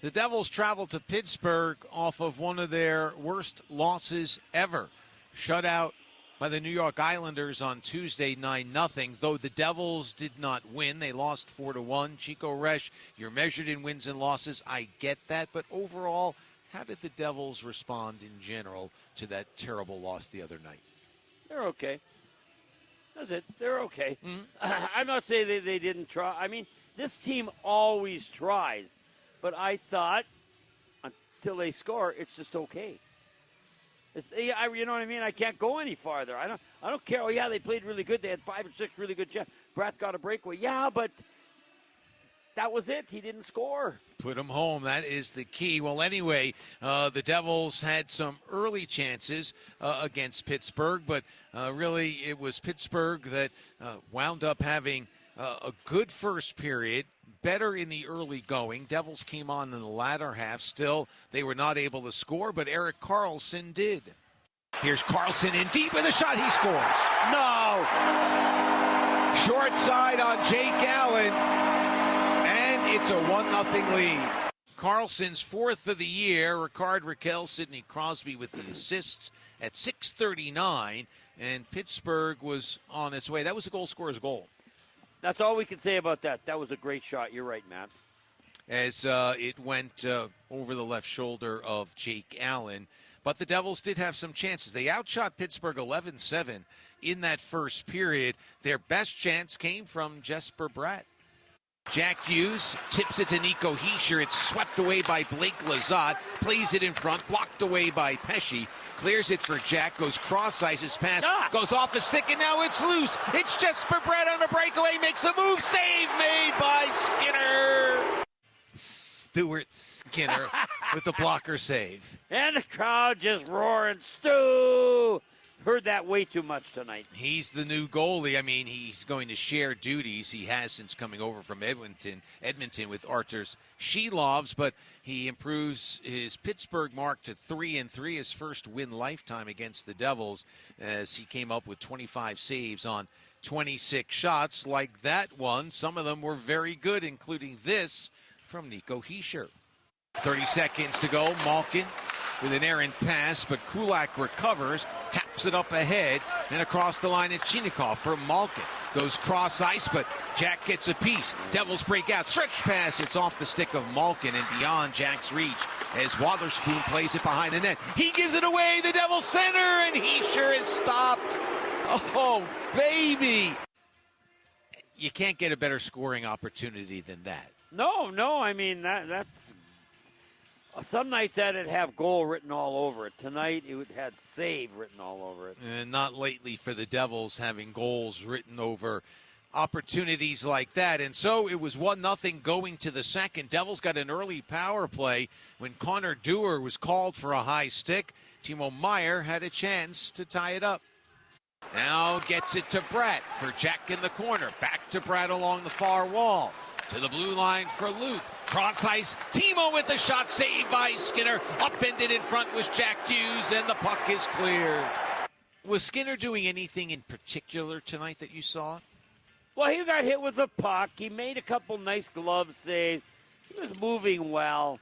The Devils traveled to Pittsburgh off of one of their worst losses ever. Shutout by the New York Islanders on Tuesday, 9-0. Though the Devils did not win, they lost 4-1. Chico Resch, you're measured in wins and losses. I get that. But overall, how did the Devils respond in general to that terrible loss the other night? They're okay. That's it. They're okay. Mm-hmm. I'm not saying they didn't try. I mean, this team always tries. But I thought, until they score, it's just okay. You know what I mean? I can't go any farther. I don't care. Oh, yeah, they played really good. They had 5 or 6 really good chances. Brett got a breakaway. Yeah, but that was it. He didn't score. Put him home. That is the key. Well, anyway, the Devils had some early chances against Pittsburgh, but really it was Pittsburgh that wound up having a good first period, better in the early going. Devils came on in the latter half. Still, they were not able to score, but Erik Karlsson did. Here's Karlsson in deep with a shot. He scores. No! Short side on Jake Allen, and it's a 1-0 lead. Karlsson's fourth of the year. Ricard Raquel, Sidney Crosby with the assists at 6:39, and Pittsburgh was on its way. That was the goal scorer's goal. That's all we can say about that. That was a great shot. You're right, Matt. As it went over the left shoulder of Jake Allen. But the Devils did have some chances. They outshot Pittsburgh 11-7 in that first period. Their best chance came from Jesper Bratt. Jack Hughes tips it to Nico Hischier. It's swept away by Blake Lizotte. Plays it in front, blocked away by Pesce. Clears it for Jack, goes cross-ice, his pass goes off the stick, and now it's loose. It's Jesper Bratt on a breakaway, makes a move, save made by Skinner. Stuart Skinner with the blocker save. And the crowd just roaring, Stu! Heard that way too much tonight. He's the new goalie. I mean, he's going to share duties. He has since coming over from Edmonton with Arturs Shilovs, but he improves his Pittsburgh mark to 3-3, his first win lifetime against the Devils, as he came up with 25 saves on 26 shots. Like that one, some of them were very good, including this from Nico Hischier. 30 seconds to go. Malkin with an errant pass, but Kulak recovers, taps it up ahead, and across the line at Chinikov for Malkin. Goes cross-ice, but Jack gets a piece. Devils break out. Stretch pass. It's off the stick of Malkin and beyond Jack's reach as Wotherspoon plays it behind the net. He gives it away. The Devils center, and Hischier is stopped. Oh, baby. You can't get a better scoring opportunity than that. No. I mean, that's... Some nights that it'd have goal written all over it. Tonight it had save written all over it. And not lately for the Devils having goals written over opportunities like that. And so it was 1-0 going to the second. Devils got an early power play when Connor Dewar was called for a high stick. Timo Meier had a chance to tie it up. Now gets it to Bratt for Jack in the corner. Back to Bratt along the far wall. To the blue line for Luke. Cross ice. Timo with a shot saved by Skinner. Upended in front was Jack Hughes, and the puck is cleared. Was Skinner doing anything in particular tonight that you saw? Well, he got hit with a puck. He made a couple nice glove saves. He was moving well.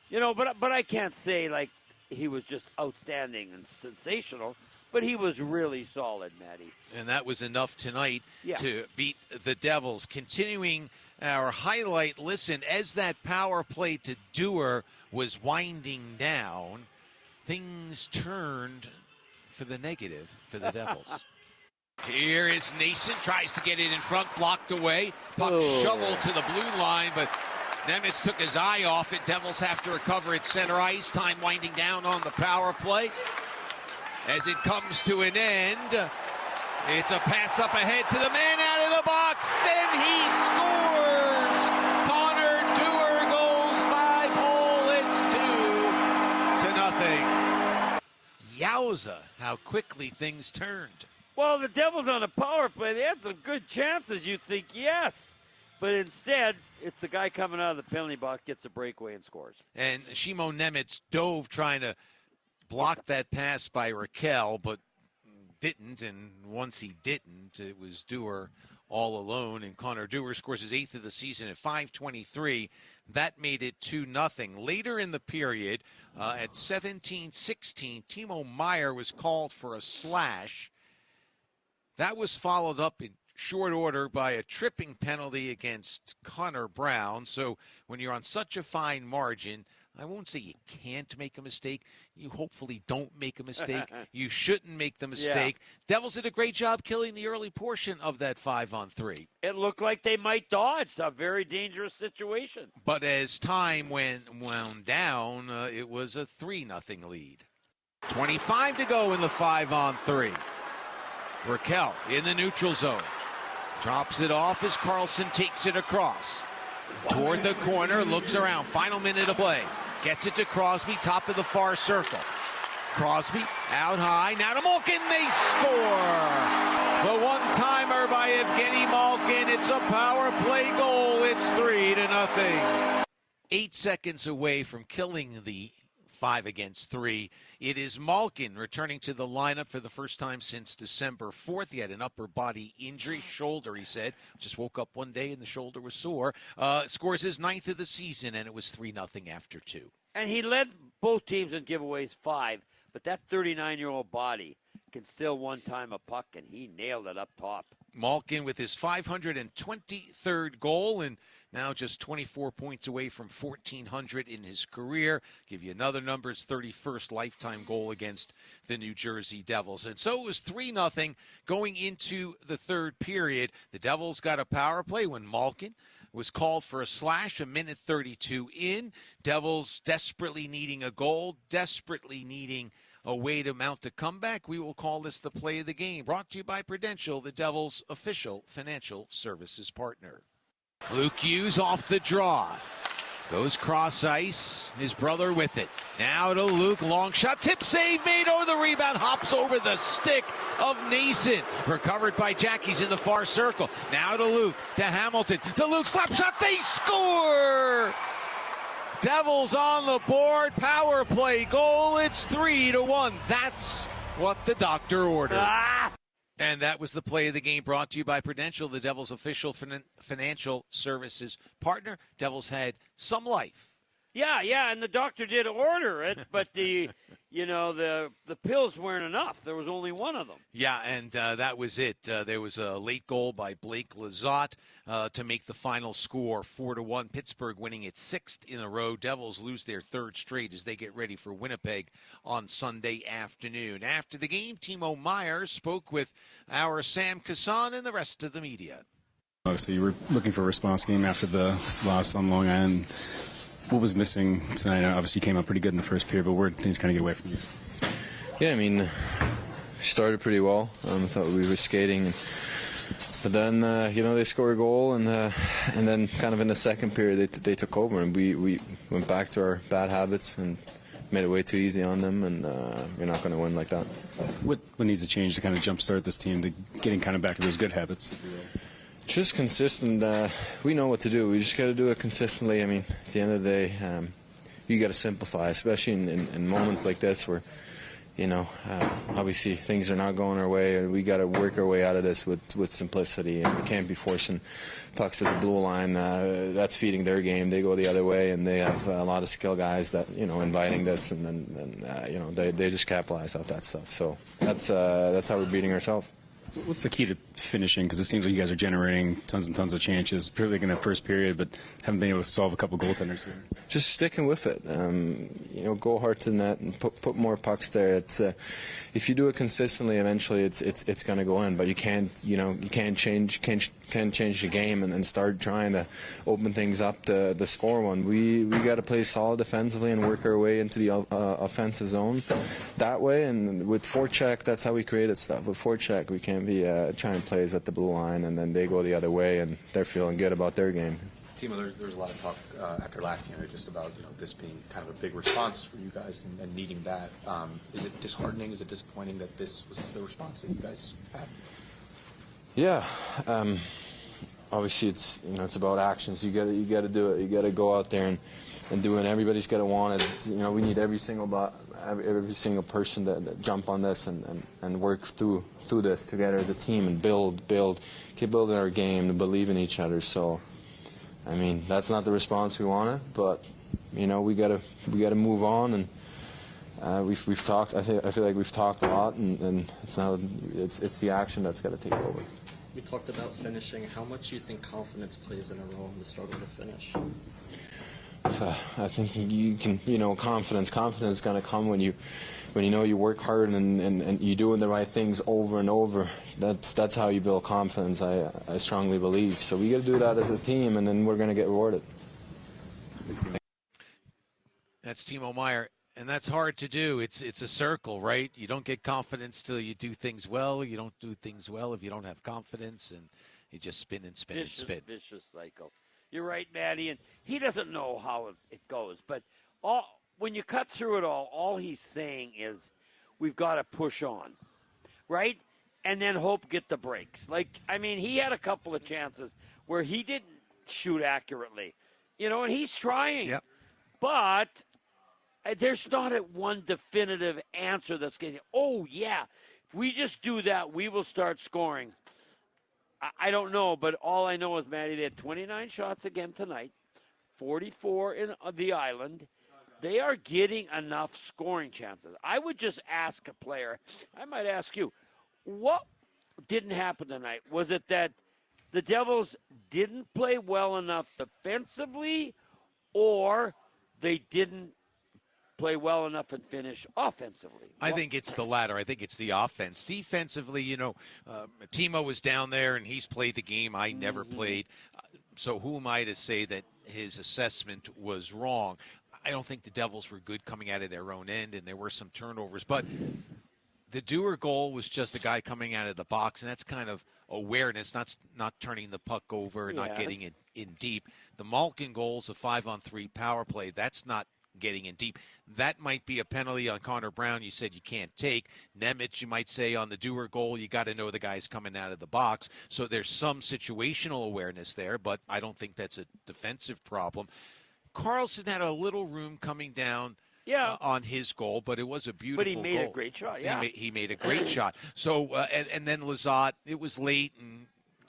You know, but I can't say, like, he was just outstanding and sensational. But he was really solid, Matty. And that was enough tonight to beat the Devils. Continuing our highlight, listen, as that power play to Dewar was winding down, things turned for the negative for the Devils. Here is Nason, tries to get it in front, blocked away. Puck shoveled to the blue line, but Nemitz took his eye off it. Devils have to recover at center ice. Time winding down on the power play. As it comes to an end, it's a pass up ahead to the man out of the box, and he scores! Connor Dewar goes 5-hole, it's 2-0. Yowza, how quickly things turned. Well, the Devils on the power play, they had some good chances, you think, yes. But instead, it's the guy coming out of the penalty box, gets a breakaway and scores. And Shimon Nemitz dove trying to block that pass by Raquel, but didn't. And once he didn't, it was Dewar all alone. And Connor Dewar scores his 8th of the season at 5:23. That made it 2-0. Later in the period, at 17-16, Timo Meier was called for a slash. That was followed up in short order by a tripping penalty against Connor Brown. So when you're on such a fine margin, I won't say you can't make a mistake. You hopefully don't make a mistake. You shouldn't make the mistake. Yeah. Devils did a great job killing the early portion of that 5-on-3. It looked like they might dodge a very dangerous situation. But as time wound down, it was a 3-0 lead. 25 to go in the 5-on-3. Raquel in the neutral zone. Drops it off as Carlson takes it across. Toward the corner, looks around. Final minute of play. Gets it to Crosby, top of the far circle. Crosby out high. Now to Malkin. They score. The one-timer by Evgeny Malkin. It's a power play goal. It's 3-0. 8 seconds away from killing the 5-against-3. It is Malkin returning to the lineup for the first time since December 4th. He had an upper body injury, shoulder, he said. Just woke up one day and the shoulder was sore. Scores his 9th of the season, and it was 3-0 after 2. And he led both teams in giveaways 5, but that 39-year-old body can still one-time a puck, and he nailed it up top. Malkin with his 523rd goal, and now just 24 points away from 1,400 in his career. Give you another number, his 31st lifetime goal against the New Jersey Devils. And so it was 3-0 going into the third period. The Devils got a power play when Malkin was called for a slash, a minute 32 in. Devils desperately needing a goal, desperately needing a way to mount a comeback. We will call this the play of the game. Brought to you by Prudential, the Devils' official financial services partner. Luke Hughes off the draw. Goes cross ice. His brother with it. Now to Luke. Long shot. Tip save made over the rebound. Hops over the stick of Nason. Recovered by Jackies in the far circle. Now to Luke. To Hamilton. To Luke. Slap shot. They score! Devils on the board. Power play goal. It's 3-1. That's what the doctor ordered. And that was the play of the game, brought to you by Prudential, the Devils' official financial services partner. Devils had some life. Yeah, and the doctor did order it, but the pills weren't enough. There was only one of them. Yeah, and that was it. There was a late goal by Blake Lizotte to make the final score 4-1. Pittsburgh winning its 6th in a row. Devils lose their 3rd straight as they get ready for Winnipeg on Sunday afternoon. After the game, Timo Meier spoke with our Sam Kassan and the rest of the media. So you were looking for a response game after the loss on Long Island. What was missing tonight? Obviously, you came out pretty good in the first period, but where did things kind of get away from you? Yeah, I mean, started pretty well. I thought we were skating, but then they scored a goal, and then kind of in the second period they took over, and we went back to our bad habits and made it way too easy on them, and you're not going to win like that. What needs to change to kind of jumpstart this team to getting kind of back to those good habits? Just consistent. We know what to do. We just got to do it consistently. I mean, at the end of the day, you got to simplify, especially in moments like this where, obviously things are not going our way, and we got to work our way out of this with simplicity. And we can't be forcing pucks at the blue line. That's feeding their game. They go the other way, and they have a lot of skill guys that inviting this, and then they just capitalize off that stuff. So that's how we're beating ourselves. What's the key to finishing? Because it seems like you guys are generating tons and tons of chances, particularly in that first period, but haven't been able to solve a couple goaltenders here. Just sticking with it. Go hard to the net and put more pucks there. It's if you do it consistently, eventually it's going to go in. But you can't change the game and start trying to open things up to score one. We got to play solid defensively and work our way into the offensive zone that way. And with forecheck, that's how we created stuff. With forecheck, we can't be trying plays at the blue line and then they go the other way and they're feeling good about their game. Timo, there's a lot of talk after last game just about this being kind of a big response for you guys and needing that. Is it disheartening? Is it disappointing that this was the response that you guys had? Yeah, obviously it's about actions. You got to do it. You got to go out there and do it. And everybody's got to want it. We need every single person to jump on this and work through this together as a team and build, keep building our game, and believe in each other. So. I mean, that's not the response we wanted, but you know, we gotta move on, and we've talked. I feel like we've talked a lot, and it's the action that's got to take over. We talked about finishing. How much do you think confidence plays in a role in the struggle to finish? I think you can, confidence. Confidence is going to come when you know you work hard and you're doing the right things over and over. That's how you build confidence. I strongly believe. So we got to do that as a team, and then we're going to get rewarded. That's Timo Meier, and that's hard to do. It's a circle, right? You don't get confidence till you do things well. You don't do things well if you don't have confidence, and you just spin and spin and spin. Vicious cycle. You're right, Maddie, and he doesn't know how it goes. But when you cut through it all he's saying is we've got to push on, right? And then hope get the breaks. He had a couple of chances where he didn't shoot accurately, and he's trying. Yep. But there's not one definitive answer that's going to, if we just do that, we will start scoring. I don't know, but all I know is, Maddie, they had 29 shots again tonight, 44 in the island. They are getting enough scoring chances. I would just ask a player, I might ask you, what didn't happen tonight? Was it that the Devils didn't play well enough defensively, or they didn't play well enough and finish offensively? I think it's the latter. I think it's the offense. Defensively, Timo was down there and he's played the game. I never played. So who am I to say that his assessment was wrong? I don't think the Devils were good coming out of their own end, and there were some turnovers. But the Dewar goal was just a guy coming out of the box, and that's kind of awareness, not turning the puck over, not getting it in deep. The Malkin goal's a 5-on-3 power play. That's not getting in deep. That might be a penalty on Connor Brown you said you can't take. Nemeth, you might say on the Dewar goal, you got to know the guy's coming out of the box. So there's some situational awareness there, but I don't think that's a defensive problem. Carlson had a little room coming down on his goal, but it was a beautiful goal. But he made a great shot, He made a great shot. So, and then Lizotte, it was late, and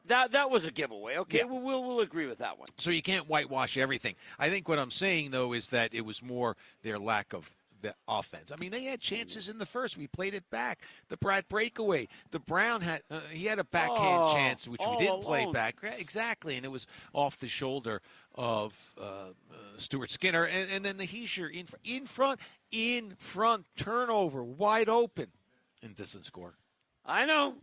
That was a giveaway. Okay, we'll agree with that one. So you can't whitewash everything. I think what I'm saying, though, is that it was more their lack of the offense. I mean, they had chances in the first. We played it back. The Pratt breakaway. The Brown had he had a backhand chance, which we didn't play back. Exactly, and it was off the shoulder of Stuart Skinner. And then the Hischier in front turnover, wide open, and doesn't score. I know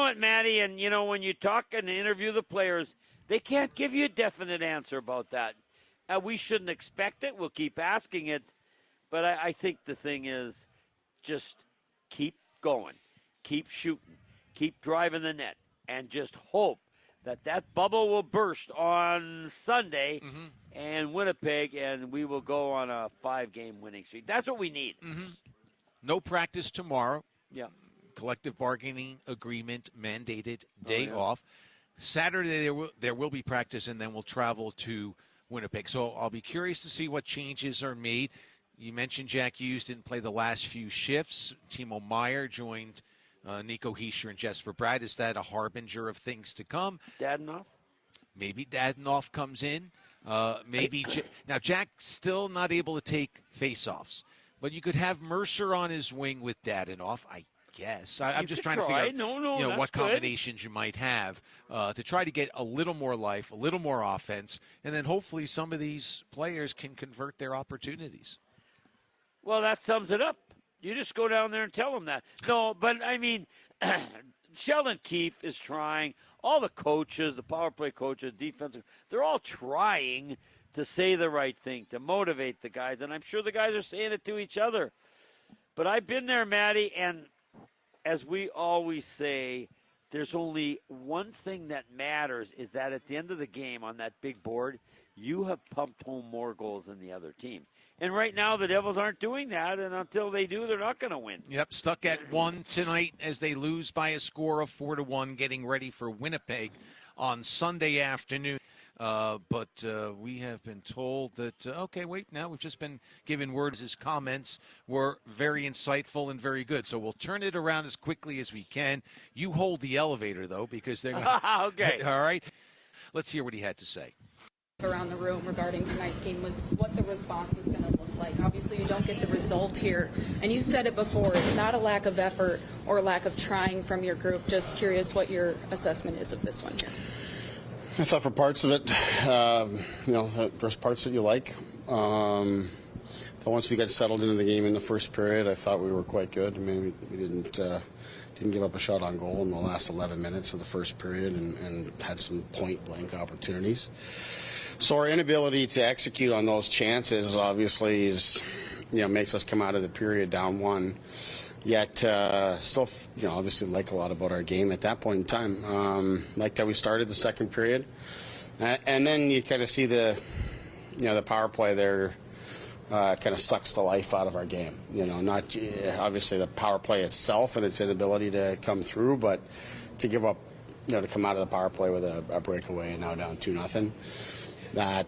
it, Maddie, and, when you talk and interview the players, they can't give you a definite answer about that. We shouldn't expect it. We'll keep asking it. But I think the thing is just keep going, keep shooting, keep driving the net, and just hope that bubble will burst on Sunday and Winnipeg, and we will go on a 5-game winning streak. That's what we need. No practice tomorrow. Yeah. Collective bargaining agreement mandated day off. Saturday there will be practice, and then we'll travel to Winnipeg. So I'll be curious to see what changes are made. You mentioned Jack Hughes didn't play the last few shifts. Timo Meier joined Nico Hischier and Jesper Bratt. Is that a harbinger of things to come? Dadonov? Maybe Dadonov comes in. Now Jack's still not able to take faceoffs, but you could have Mercer on his wing with Dadonov. I guess. I'm just trying to figure out what combinations you might have to try to get a little more life, a little more offense, and then hopefully some of these players can convert their opportunities. Well, that sums it up. You just go down there and tell them that. No, but, Sheldon Keefe is trying. All the coaches, the power play coaches, defensive, they're all trying to say the right thing, to motivate the guys, and I'm sure the guys are saying it to each other. But I've been there, Maddie, and as we always say, there's only one thing that matters, is that at the end of the game on that big board, you have pumped home more goals than the other team. And right now the Devils aren't doing that, and until they do, they're not going to win. Yep, stuck at 1 tonight as they lose by a score of 4-1, getting ready for Winnipeg on Sunday afternoon. But we have been told that, now we've just been given words. His comments were very insightful and very good. So we'll turn it around as quickly as we can. You hold the elevator, though, because they're going to... Okay. All right. Let's hear what he had to say. around the room regarding tonight's game was what the response was going to look like. Obviously, you don't get the result here, and you said it before, it's not a lack of effort or lack of trying from your group. Just curious what your assessment is of this one here. I thought for parts of it, there's parts that you like. But once we got settled into the game in the first period, I thought we were quite good. I mean, we didn't give up a shot on goal in the last 11 minutes of the first period and had some point-blank opportunities. So our inability to execute on those chances obviously makes us come out of the period down 1. Yet still, obviously like a lot about our game at that point in time. Like how we started the second period. And then you kind of see the power play there kind of sucks the life out of our game. Not obviously the power play itself and its inability to come through, but to give up, to come out of the power play with a breakaway and now down 2-0. That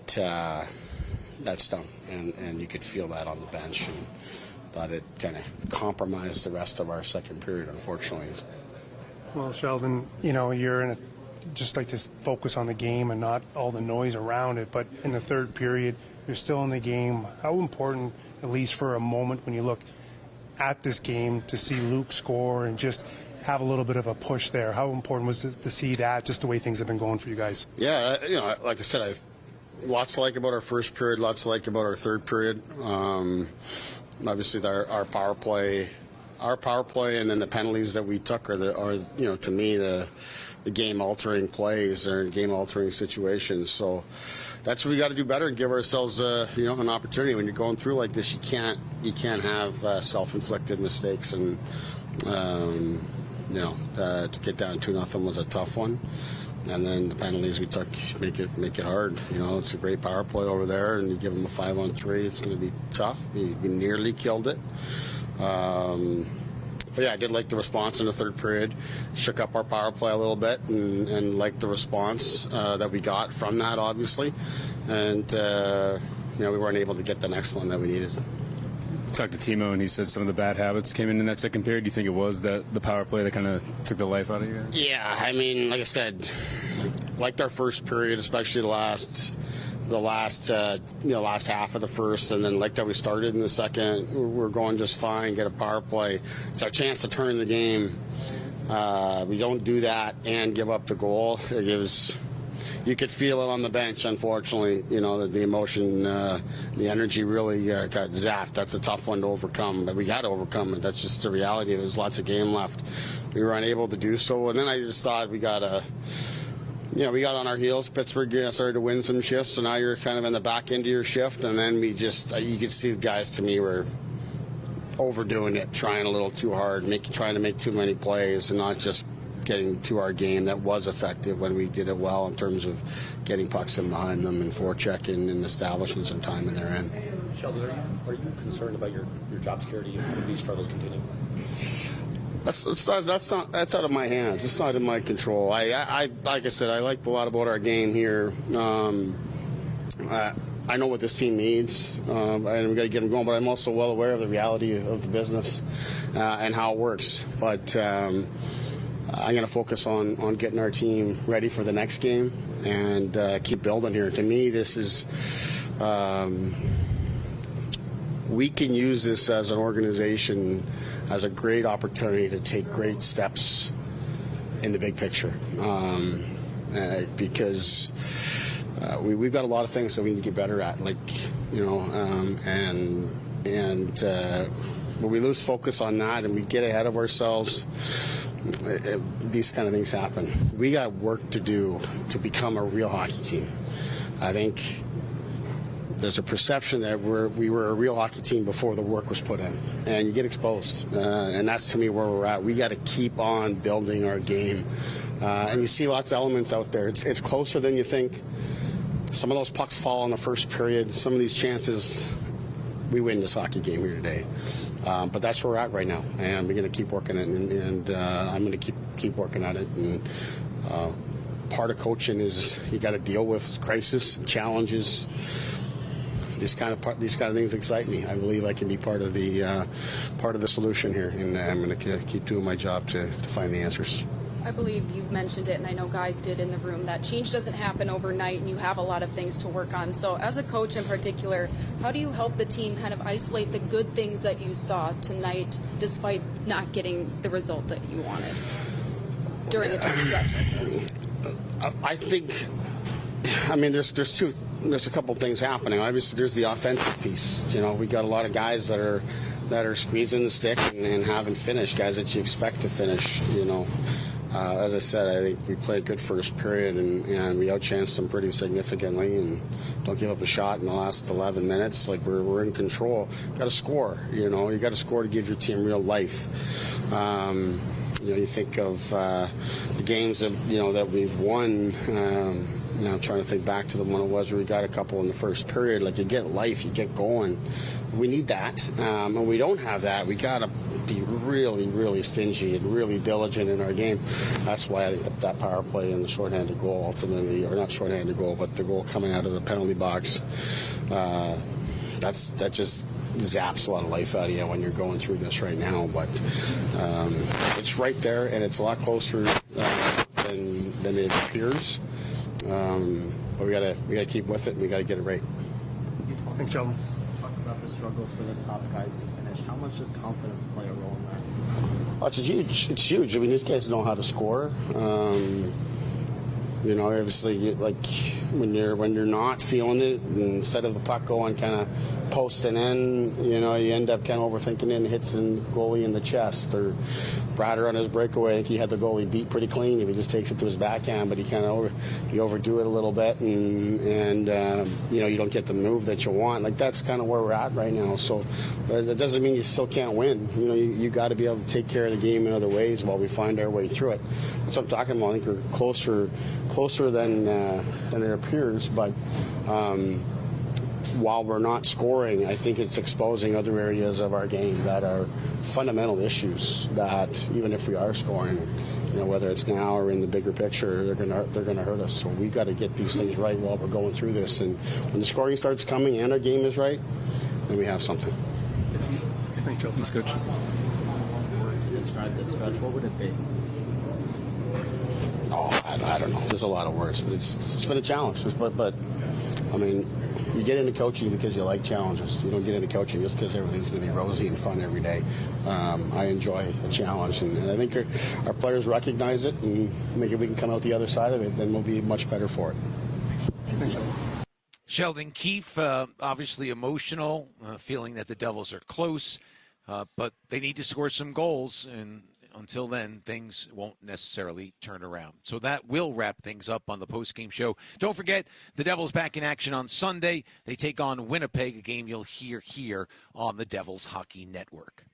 stung, and you could feel that on the bench, and thought it kind of compromised the rest of our second period, unfortunately. Well, Sheldon, you're in just like to focus on the game and not all the noise around it, but in the third period, you're still in the game. How important, at least for a moment when you look at this game, to see Luke score and just have a little bit of a push there? How important was it to see that, just the way things have been going for you guys? Yeah, like I said, I've lots to like about our first period, lots to like about our third period. Obviously, our power play, and then the penalties that we took are to me the game-altering plays or game-altering situations. So that's what we got to do better and give ourselves an opportunity. When you're going through like this, you can't have self-inflicted mistakes, and to get down 2-0 was a tough one. And then the penalties we took make it hard. It's a great power play over there, and you give them a 5-on-3, it's going to be tough. We nearly killed it. But yeah, I did like the response in the third period. Shook up our power play a little bit, and liked the response that we got from that, obviously. And we weren't able to get the next one that we needed. Talked to Timo, and he said some of the bad habits came in that second period. Do you think it was the power play that kind of took the life out of you guys? Yeah, I mean, like I said, liked our first period, especially the last half of the first, and then liked how we started in the second. We're going just fine, get a power play. It's our chance to turn the game. We don't do that and give up the goal. You could feel it on the bench, unfortunately. The emotion, the energy really got zapped. That's a tough one to overcome, but we had to overcome it. That's just the reality. There's lots of game left. We were unable to do so, and then I just thought we got on our heels. Pittsburgh started to win some shifts, so now you're kind of in the back end of your shift, and then you could see the guys, to me, were overdoing it, trying a little too hard, trying to make too many plays, and not just getting to our game that was effective when we did it well in terms of getting pucks in behind them and forechecking and establishing some time in their end. Sheldon, are you concerned about your job security if these struggles continue? That's out of my hands. It's not in my control. I like I said, I liked a lot about our game here. I know what this team needs, and we got to get them going. But I'm also well aware of the reality of the business and how it works. But I'm going to focus on getting our team ready for the next game and keep building here. To me, this is we can use this as an organization as a great opportunity to take great steps in the big picture because we've got a lot of things that we need to get better at, and when we lose focus on that and we get ahead of ourselves, these kind of things happen. We got work to do to become a real hockey team. I think there's a perception that we were a real hockey team before the work was put in, and you get exposed. And that's, to me, where we're at. We got to keep on building our game. And you see lots of elements out there. It's closer than you think. Some of those pucks fall in the first period. Some of these chances, we win this hockey game here today. But that's where we're at right now, and we're going to keep working it, and I'm going to keep working at it. And part of coaching is you got to deal with crisis, challenges. These kind of things excite me. I believe I can be part of the solution here, and I'm going to keep doing my job to find the answers. I believe you've mentioned it, and I know guys did in the room, that change doesn't happen overnight, and you have a lot of things to work on. So as a coach in particular, how do you help the team kind of isolate the good things that you saw tonight despite not getting the result that you wanted during a tough stretch like this? I think, there's a couple things happening. Obviously, there's the offensive piece. We got a lot of guys that are squeezing the stick and haven't finished, guys that you expect to finish, As I said, I think we played a good first period, and we outchanced them pretty significantly, and don't give up a shot in the last 11 minutes. Like, we're in control. Got to score, you got to score to give your team real life. You think of the games that we've won. I'm trying to think back to the one it was where we got a couple in the first period. Like, you get life, you get going. We need that, and we don't have that. We got to be really, really stingy and really diligent in our game. That's why I think that power play and the shorthanded goal ultimately, or not shorthanded goal, but the goal coming out of the penalty box, that just zaps a lot of life out of you when you're going through this right now. But it's right there, and it's a lot closer than it appears. But we gotta keep with it, and we gotta get it right. Thanks, Sheldon. Talk about the struggles for the top guys to finish. How much does confidence play a role in that? Oh, it's huge. It's huge. I mean, these guys know how to score. Obviously, like when you're not feeling it, instead of the puck going kind of posting in, you end up kind of overthinking it and hits the goalie in the chest. Or Brader on his breakaway, I think he had the goalie beat pretty clean. If he just takes it to his backhand, but he overdo it a little bit, and you don't get the move that you want. Like, that's kind of where we're at right now. So that doesn't mean you still can't win. You got to be able to take care of the game in other ways while we find our way through it. That's what I'm talking about. I think we're closer than it appears, but while we're not scoring, I think it's exposing other areas of our game that are fundamental issues that, even if we are scoring, whether it's now or in the bigger picture, they're gonna hurt us. So we got to get these things right while we're going through this. And when the scoring starts coming and our game is right, then we have something. Thanks, Joe. Thanks, Coach. Describe this stretch. What would it be? Oh, I don't know. There's a lot of words, but it's been a challenge. But I mean, you get into coaching because you like challenges. You don't get into coaching just because everything's going to be rosy and fun every day. I enjoy a challenge, and I think our players recognize it, and I think if we can come out the other side of it, then we'll be much better for it. Sheldon Keefe, obviously emotional, feeling that the Devils are close, but they need to score some goals, and until then, things won't necessarily turn around. So that will wrap things up on the postgame show. Don't forget, the Devils back in action on Sunday. They take on Winnipeg, a game you'll hear here on the Devils Hockey Network.